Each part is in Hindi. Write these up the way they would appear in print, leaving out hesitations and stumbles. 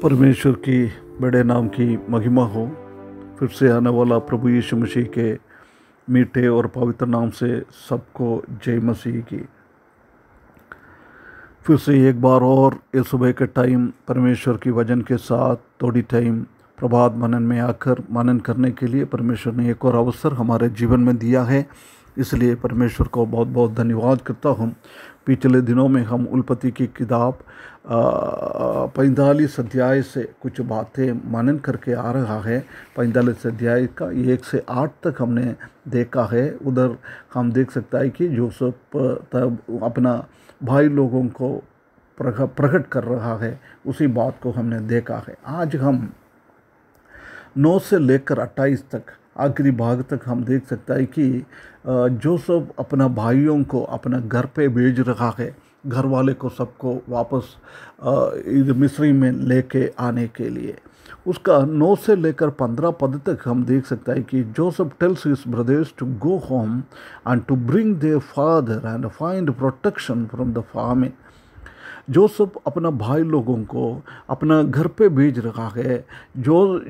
परमेश्वर की बड़े नाम की महिमा हो। फिर से आने वाला प्रभु यीशु मसीह के मीठे और पवित्र नाम से सबको जय मसीह की। फिर से एक बार और ये सुबह के टाइम परमेश्वर की वचन के साथ थोड़ी टाइम प्रभात मनन में आकर मनन करने के लिए परमेश्वर ने एक और अवसर हमारे जीवन में दिया है। इसलिए परमेश्वर को बहुत बहुत धन्यवाद करता हूँ। पिछले दिनों में हम उल्पत्ति की किताब 45 अध्याय से कुछ बातें मनन करके आ रहा है। 45 अध्याय का 1 से 8 तक हमने देखा है। उधर हम देख सकता है कि यूसुफ तब अपना भाई लोगों को प्रकट कर रहा है, उसी बात को हमने देखा है। आज हम 9 से लेकर 28 तक आखिरी भाग तक हम देख सकता है कि जोसेफ अपना भाइयों को अपना घर पे भेज रहा है, घर वाले को सबको वापस मिस्र में लेके आने के लिए। उसका 9 से लेकर 15 पद तक हम देख सकता है कि Joseph tells his brothers to go home and to bring their father and find protection from the famine. Joseph अपना भाई लोगों को अपना घर पे भेज रहा है, जो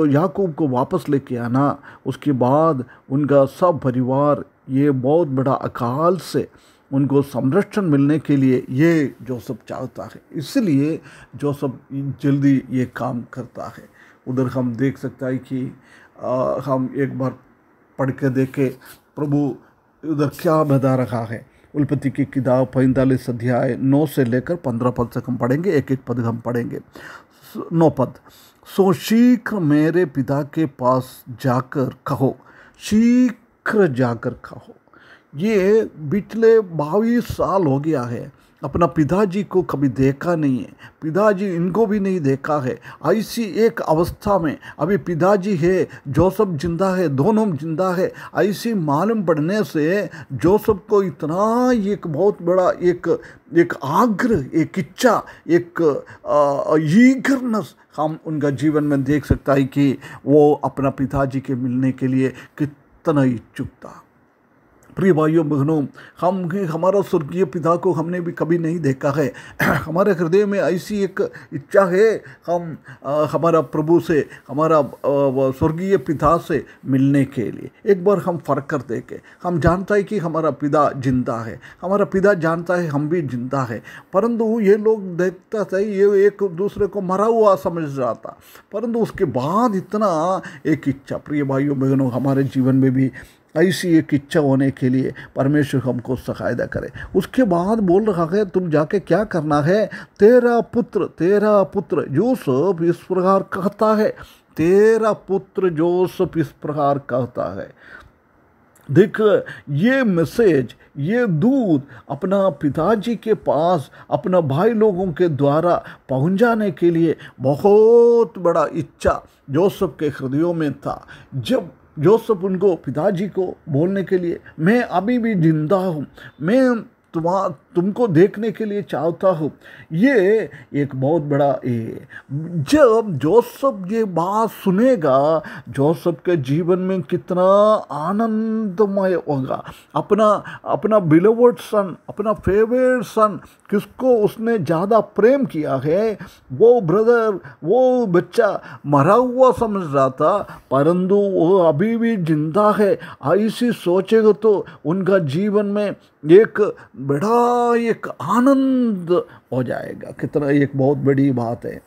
याकूब को वापस लेके आना। उसके बाद उनका सब परिवार ये बहुत बड़ा अकाल से उनको संरक्षण मिलने के लिए ये जोसेफ चाहता है, इसलिए जोसेफ जल्दी ये काम करता है। उधर हम देख सकता है कि हम एक बार पढ़ के देखे प्रभु उधर क्या बता रहा है। उल्पत्ति की किताब 45 अध्याय 9 से लेकर 15 पद तक हम पढ़ेंगे, एक एक पद हम पढ़ेंगे। 9 पद, सो शीघ्र मेरे पिता के पास जाकर कहो, शीघ्र जाकर कहो। ये पिछले 22 साल हो गया है, अपना पिताजी को कभी देखा नहीं है, पिताजी इनको भी नहीं देखा है। ऐसी एक अवस्था में अभी पिताजी है, जोसेफ जिंदा है, दोनों जिंदा है, ऐसी मालूम पड़ने से जोसेफ को इतना एक बहुत बड़ा एक आग्रह, एक इच्छा, एक ईगरनेस हम उनका जीवन में देख सकता है कि वो अपना पिताजी के मिलने के लिए कितना इच्छुक था। प्रिय भाइयों बहनों, हमारा स्वर्गीय पिता को हमने भी कभी नहीं देखा है। हमारे हृदय में ऐसी एक इच्छा है, हम हमारा प्रभु से, हमारा स्वर्गीय पिता से मिलने के लिए एक बार हम फर्क कर देखे। हम जानता है कि हमारा पिता जिंदा है, हमारा पिता जानता है हम भी जिंदा है, परंतु ये लोग देखता था ये एक दूसरे को मरा हुआ समझ रहा था। परंतु उसके बाद इतना एक इच्छा, प्रिय भाइयों बहनों, हमारे जीवन में भी ऐसी एक इच्छा होने के लिए परमेश्वर हमको सहायता करे। उसके बाद बोल रहा है तुम जाके क्या करना है, तेरा पुत्र यूसुफ इस प्रकार कहता है, तेरा पुत्र यूसुफ इस प्रकार कहता है। देख, ये मैसेज, ये दूत अपना पिताजी के पास अपना भाई लोगों के द्वारा पहुंचाने के लिए बहुत बड़ा इच्छा जोसेफ के हृदयों में था। जब जोसेफ उनको पिताजी को बोलने के लिए, मैं अभी भी जिंदा हूँ, मैं तुमको देखने के लिए चाहता हूँ, ये एक बहुत बड़ा जब जोसेफ ये बात सुनेगा, जोसेफ के जीवन में कितना आनंदमय होगा। अपना बिलोवेड सन, अपना फेवरेट सन, किसको उसने ज़्यादा प्रेम किया है, वो ब्रदर, वो बच्चा मरा हुआ समझ रहा था, परंतु वो अभी भी जिंदा है। ऐसी सोचेगा तो उनका जीवन में एक बड़ा एक आनंद हो जाएगा। कितना एक बहुत बड़ी बात है।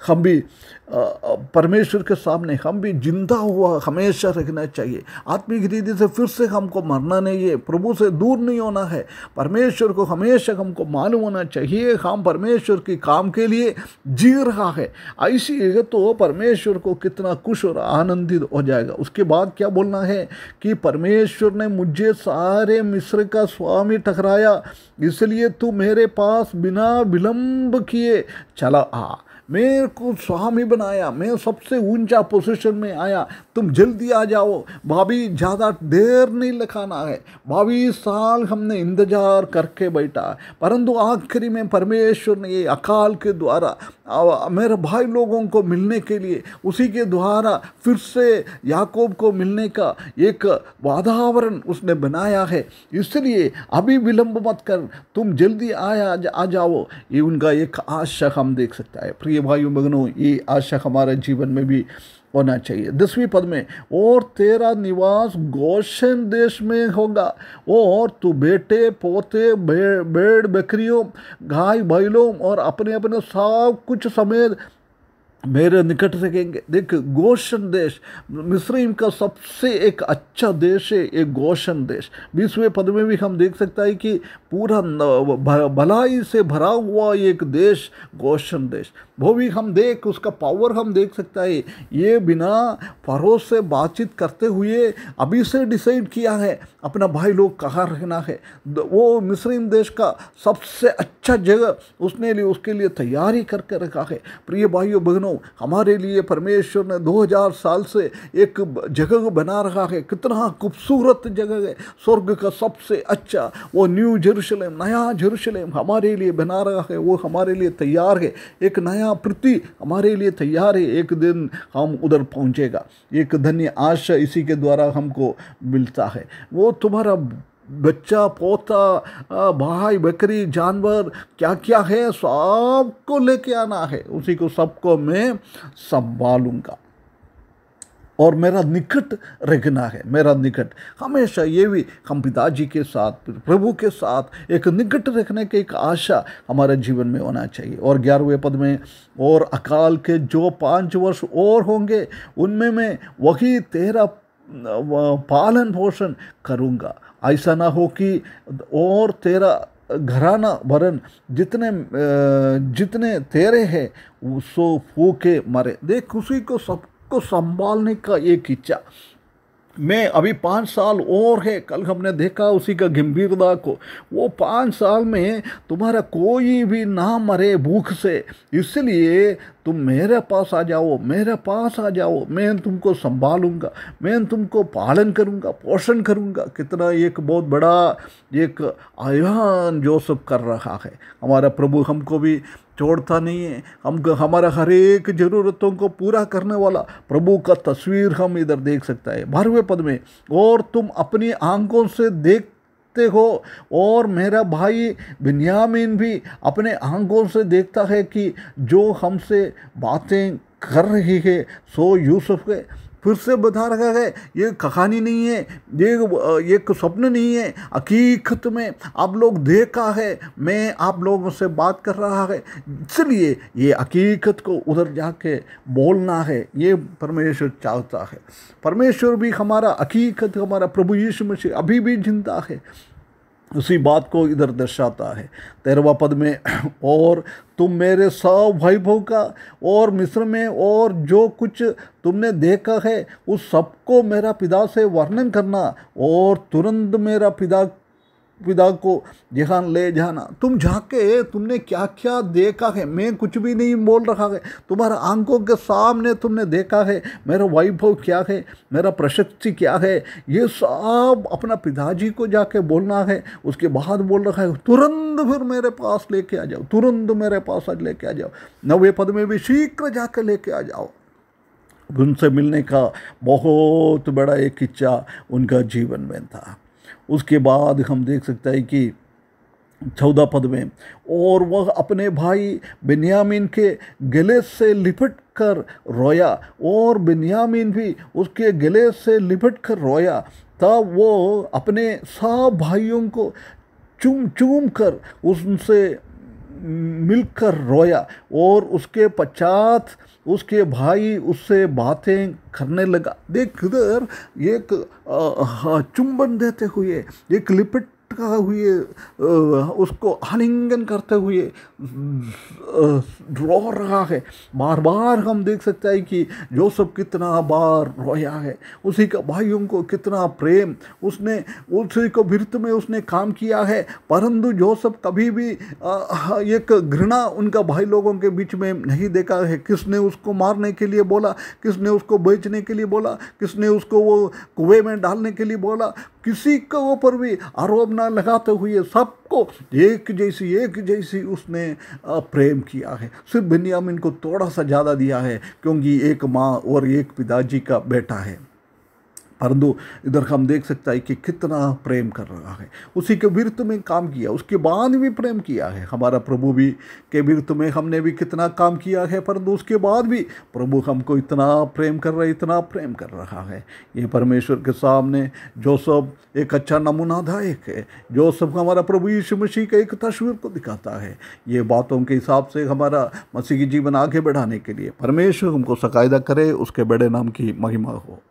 हम भी परमेश्वर के सामने हम भी जिंदा हुआ हमेशा रखना चाहिए। आत्मिक रीति से फिर से हमको मरना नहीं है, प्रभु से दूर नहीं होना है। परमेश्वर को हमेशा हमको मालूम होना चाहिए हम परमेश्वर के काम के लिए जी रहा है। ऐसी है तो परमेश्वर को कितना खुश और आनंदित हो जाएगा। उसके बाद क्या बोलना है कि परमेश्वर ने मुझे सारे मिस्र का स्वामी ठहराया, इसलिए तू मेरे पास बिना विलंब किए चला आ, मेरे को स्वामी बनाया, मैं सबसे ऊंचा पोजीशन में आया, तुम जल्दी आ जाओ। भाभी ज़्यादा देर नहीं लगाना है। 22 साल हमने इंतजार करके बैठा, परंतु आखिरी में परमेश्वर ने ये अकाल के द्वारा मेरे भाई लोगों को मिलने के लिए, उसी के द्वारा फिर से याकूब को मिलने का एक वातावरण उसने बनाया है। इसलिए अभी विलंब मत कर, तुम जल्दी आ जाओ। ये उनका एक आशा हम देख सकता है। प्रिय भाइयों बहनों, ये आशा हमारे जीवन में भी होना चाहिए। 10वीं पद में, और तेरा निवास गोशेन देश में होगा, और तू बेटे पोते भेड़ बकरियों गाय बैलों और अपने अपने सब कुछ समेत मेरे निकट रहेंगे। देख, गोशन देश मिस्र का सबसे एक अच्छा देश है, एक गोशन देश। 20वें पद में भी हम देख सकता है कि पूरा भलाई से भरा हुआ एक देश गोशन देश, वो भी हम देख उसका पावर हम देख सकता है। ये बिना फरो से बातचीत करते हुए अभी से डिसाइड किया है अपना भाई लोग कहाँ रहना है। वो मिस्र देश का सबसे अच्छा जगह उसने लिए उसके लिए तैयारी करके रखा है। प्रिय भाइयों बहनों, हमारे लिए परमेश्वर ने 2000 साल से एक जगह बना रखा है। कितना खूबसूरत जगह है, स्वर्ग का सबसे अच्छा वो न्यू जेरूशलेम, नया जेरूशलेम हमारे लिए बना रहा है। वो हमारे लिए तैयार है, एक नया पृथ्वी हमारे लिए तैयार है। एक दिन हम उधर पहुंचेगा। एक धन्य आशा इसी के द्वारा हमको मिलता है। वो तुम्हारा बच्चा पोता भाई बकरी जानवर क्या क्या है सबको लेके आना है, उसी को सबको मैं संभालूंगा और मेरा निकट रखना है। मेरा निकट हमेशा, ये भी हम पिताजी के साथ प्रभु के साथ एक निकट रखने की एक आशा हमारे जीवन में होना चाहिए। और 11वें पद में, और अकाल के जो 5 वर्ष और होंगे उनमें मैं वही तेरा पालन पोषण करूँगा। ऐसा ना हो कि और तेरा घराना वरन जितने तेरे हैं सो फूके मरे। देख, उसी को सबको संभालने का एक इच्छा। मैं अभी 5 साल और है, कल हमने देखा उसी का गंभीरता को। वो 5 साल में तुम्हारा कोई भी ना मरे भूख से, इसलिए तुम मेरे पास आ जाओ, मेरे पास आ जाओ। मैं तुमको संभालूंगा, मैं तुमको पालन करूंगा, पोषण करूंगा। कितना एक बहुत बड़ा एक आह्वान जोसेफ कर रहा है। हमारा प्रभु हमको भी छोड़ता नहीं है, हमको हमारा हर एक ज़रूरतों को पूरा करने वाला प्रभु का तस्वीर हम इधर देख सकता है। 12वें पद में, और तुम अपनी आंखों से देखते हो और मेरा भाई बिन्यामीन भी अपने आंखों से देखता है कि जो हमसे बातें कर रही है सो यूसुफ है। फिर से बता रहा है, ये कहानी नहीं है, ये एक स्वप्न नहीं है, हकीकत में आप लोग देखा है, मैं आप लोगों से बात कर रहा है। इसलिए ये हकीकत को उधर जाके बोलना है, ये परमेश्वर चाहता है। परमेश्वर भी हमारा हकीकत, हमारा प्रभु यीशु मसीह अभी भी जिंदा है, उसी बात को इधर दर्शाता है। 13वां पद में, और तुम मेरे सब भाई बहू का और मिस्र में और जो कुछ तुमने देखा है उस सबको मेरा पिता से वर्णन करना और तुरंत मेरा पिता को जहाँ ले जाना। तुम जाके तुमने क्या क्या देखा है, मैं कुछ भी नहीं बोल रहा है, तुम्हारा आंखों के सामने तुमने देखा है मेरा वैभव क्या है, मेरा प्रशस्ति क्या है, ये सब अपना पिताजी को जाके बोलना है। उसके बाद बोल रहा है तुरंत फिर मेरे पास लेके आ जाओ, तुरंत मेरे पास आज लेके आ जाओ। 9वें पद में भी शीघ्र जाके लेके आ जाओ। उनसे मिलने का बहुत बड़ा एक इच्छा उनका जीवन में था। उसके बाद हम देख सकते हैं कि 14 पद में, और वह अपने भाई बिन्यामीन के गले से लिपट कर रोया, और बिन्यामीन भी उसके गले से लिपट कर रोया। तब वो अपने सब भाइयों को चूम कर उनसे मिलकर रोया, और उसके पश्चात उसके भाई उससे बातें करने लगा। देख, इधर एक चुंबन देते हुए, एक लिपट का हुए, उसको आलिंगन करते हुए रो रहा है। बार बार हम देख सकते हैं कि जोसेफ कितना बार रोया है, उसी का भाइयों को कितना प्रेम उसने, उसी को विरुद्ध में उसने काम किया है। परंतु जोसेफ कभी भी एक घृणा उनका भाई लोगों के बीच में नहीं देखा है। किसने उसको मारने के लिए बोला, किसने उसको बेचने के लिए बोला, किसने उसको वो कुएं में डालने के लिए बोला, किसी के ऊपर भी आरोप ना लगाते हुए सबको एक जैसी उसने प्रेम किया है। सिर्फ बिन्यामीन को थोड़ा सा ज़्यादा दिया है क्योंकि एक माँ और एक पिताजी का बेटा है, परंतु इधर हम देख सकता है कि कितना प्रेम कर रहा है। उसी के विरुद्ध में काम किया, उसके बाद भी प्रेम किया है। हमारा प्रभु भी के विरुद्ध में हमने भी कितना काम किया है, परंतु उसके बाद भी प्रभु हमको इतना प्रेम कर रहा है, इतना प्रेम कर रहा है। ये परमेश्वर के सामने जोसेफ एक अच्छा नमूनादायक है। जोसेफ हमारा प्रभु यीशु मसीह का एक तस्वीर को दिखाता है। ये बातों के हिसाब से हमारा मसीही जीवन आगे बढ़ाने के लिए परमेश्वर हमको सकायदा करे, उसके बड़े नाम की महिमा हो।